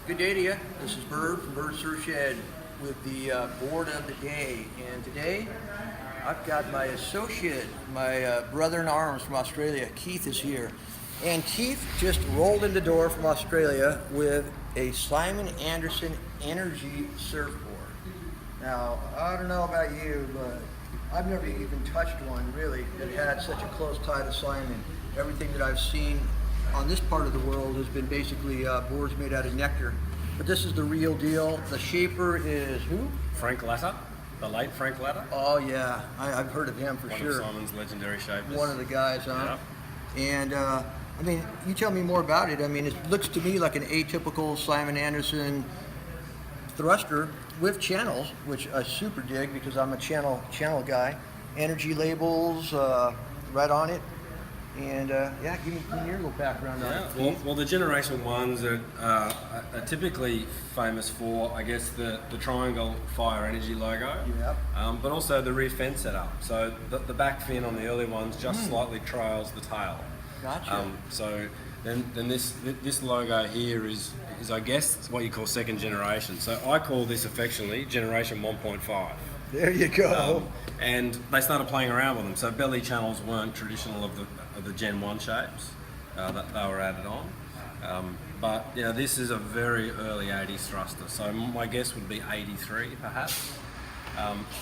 Good day to you. This is Bird from Bird Surf Shed with the board of the day. And today I've got my associate, my brother-in-arms from Australia. Keith is here. And Keith just rolled in the door from Australia with a Simon Anderson Energy surfboard. Now, I don't know about you, but I've never even touched one really that had such a close tie to Simon. Everything that I've seen on this part of the world has been basically boards made out of nectar. But this is the real deal. The shaper is who? Frank Latta, the late Frank Latta. Oh yeah, I've heard of him for One sure. of Simon's legendary shapers. One of the guys, huh? Yeah. And I mean, you tell me more about it. I mean, it looks to me like an atypical Simon Anderson thruster with channels, which I super dig because I'm a channel guy. Energy labels right on it. And yeah, give me your little background on it. Well, the Generation 1s are typically famous for, I guess, the Triangle Fire Energy logo, Yep. But also the rear fin setup. So the back fin on the early ones just slightly trails the tail. Gotcha. So then this logo here is I guess what you call second generation. So I call this affectionately Generation 1.5. There you go. And they started playing around with them. So belly channels weren't traditional of the Gen 1 shapes that they were added on. But yeah, this is a very early 80s thruster. So my guess would be 83 perhaps.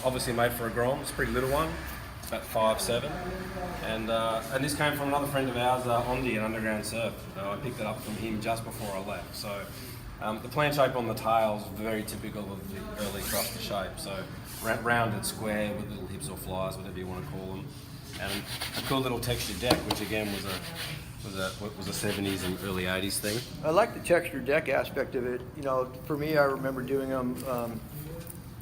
Obviously made for a Grom, it's a pretty little one, about 5'7". And this came from another friend of ours, Ondi, an Underground Surf. I picked it up from him just before I left. So the plan shape on the tail is very typical of the early thruster shape. So rounded square with little hips or flies, whatever you want to call them, and a cool little textured deck, which again was a 70s and early 80s thing. I like the texture deck aspect of it. You know, for me, I remember doing them,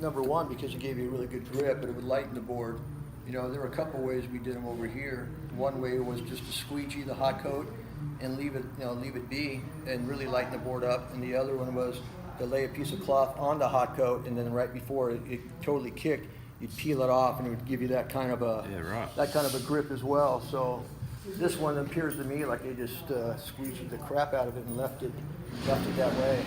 number one, because it gave you a really good grip, but it would lighten the board. You know, there were a couple ways we did them over here. One way was just to squeegee the hot coat and leave it be and really lighten the board up. And the other one was to lay a piece of cloth on the hot coat, and then right before it totally kicked, you'd peel it off, and it would give you that kind of a grip as well. So this one appears to me like they just squeegeed the crap out of it and left it that way.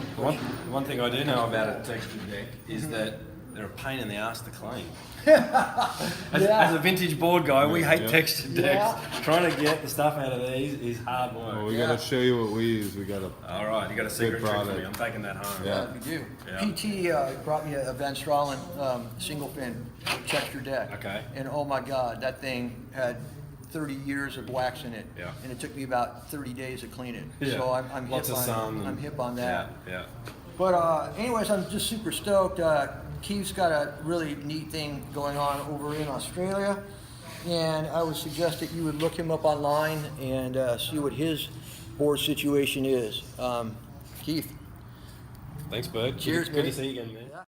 One thing I do know about a textured deck is that they're a pain in the ass to clean. As a vintage board guy, we hate textured decks. Yeah. Trying to get the stuff out of these is hard work. Well, we gotta show you what we use. We got a Alright, you got a secret trick for product. me. I'm taking that home. Yeah. We do. Yeah. PT brought me a Van Stralen single fin texture deck. Okay. And oh my God, that thing had 30 years of wax in it. Yeah. And it took me about 30 days to clean it. Yeah. So I'm Lots hip of sun. I'm hip on that. Yeah. But anyways, I'm just super stoked. Keith's got a really neat thing going on over in Australia, and I would suggest that you would look him up online and see what his board situation is. Keith. Thanks, Bud. Cheers, Good to mate. see you again, man.